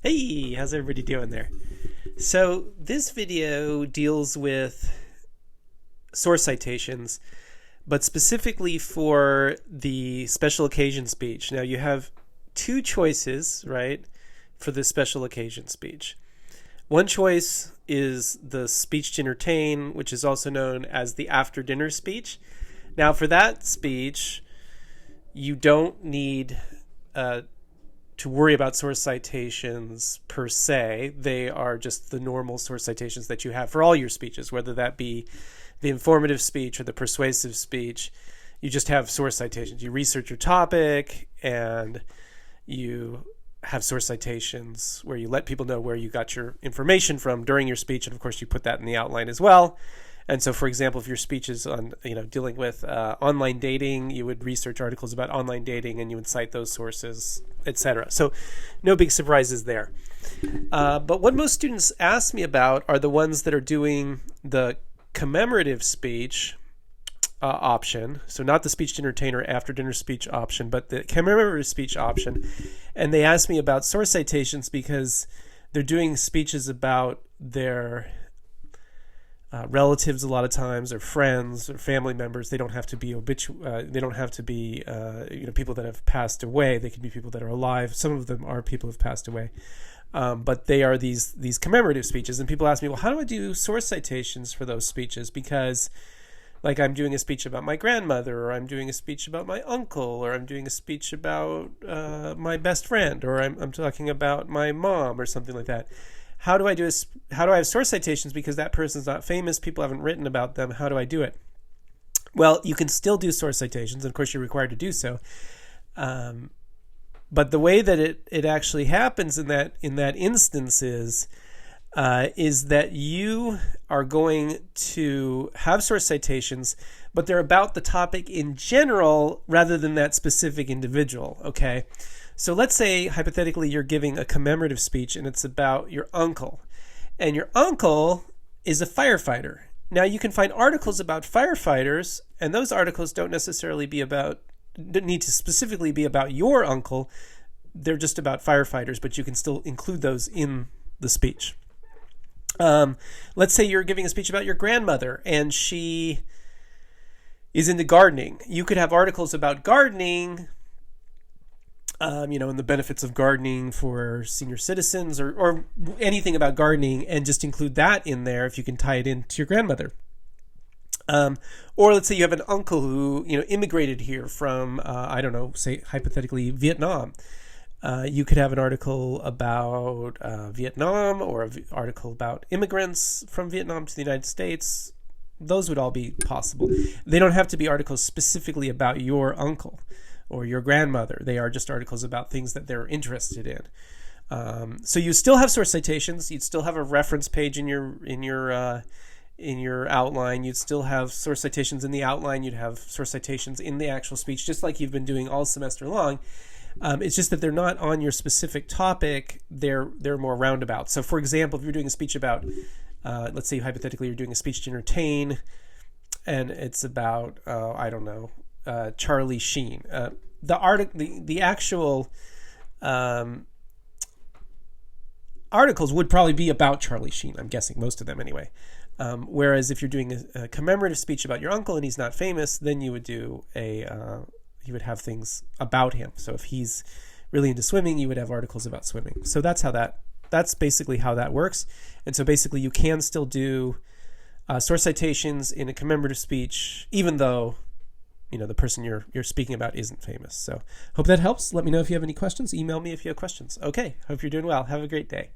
Hey, how's everybody doing there? So this video deals with source citations, but specifically for the special occasion speech. Now you have two choices, right, for the special occasion speech. One choice is the speech to entertain, which is also known as the after dinner speech. Now for that speech, you don't need to worry about source citations per se. They are just the normal source citations that you have for all your speeches, whether that be the informative speech or the persuasive speech. You just have source citations. You research your topic and you have source citations where you let people know where you got your information from during your speech, and of course you put that in the outline as well. And so, for example, if your speech is on, dealing with online dating, you would research articles about online dating and you would cite those sources, etc. So, no big surprises there. But what most students ask me about are the ones that are doing the commemorative speech option. So, not the speech to entertain or after dinner speech option, but the commemorative speech option. And they ask me about source citations because they're doing speeches about their relatives a lot of times, or friends, or family members. They don't have to be they don't have to be people that have passed away. They can be people that are alive. Some of them are people who have passed away, but they are these commemorative speeches. And people ask me, well, how do I do source citations for those speeches? Because, like, I'm doing a speech about my grandmother, or I'm doing a speech about my uncle, or I'm doing a speech about my best friend, or I'm talking about my mom, or something like that. How do I have source citations because that person's not famous, people haven't written about them? How do I do it? Well, you can still do source citations, and of course you're required to do so. But the way that it actually happens in that instance is that you are going to have source citations, but they're about the topic in general rather than that specific individual. Okay. So let's say, hypothetically, you're giving a commemorative speech and it's about your uncle. And your uncle is a firefighter. Now, you can find articles about firefighters, and those articles don't necessarily need to specifically be about your uncle. They're just about firefighters, but you can still include those in the speech. Let's say you're giving a speech about your grandmother and she is into gardening. You could have articles about gardening, and the benefits of gardening for senior citizens, or anything about gardening, and just include that in there if you can tie it into your grandmother. Or let's say you have an uncle who immigrated here from say hypothetically Vietnam. You could have an article about Vietnam, or an article about immigrants from Vietnam to the United States. Those would all be possible. They don't have to be articles specifically about your uncle or your grandmother. They are just articles about things that they're interested in. So you still have source citations. You'd still have a reference page in your outline. You'd still have source citations in the outline. You'd have source citations in the actual speech, just like you've been doing all semester long. It's just that they're not on your specific topic. They're more roundabout. So, for example, if you're doing a speech about, let's say hypothetically you're doing a speech to entertain, and it's about Charlie Sheen. The actual articles would probably be about Charlie Sheen. I'm guessing most of them anyway. Whereas if you're doing a commemorative speech about your uncle and he's not famous, then you would do you would have things about him. So if he's really into swimming, you would have articles about swimming. So that's basically how that works. And so basically you can still do source citations in a commemorative speech, even though the person you're speaking about isn't famous. So hope that helps. Let me know if you have any questions. Email me if you have questions. Okay, hope you're doing well. Have a great day.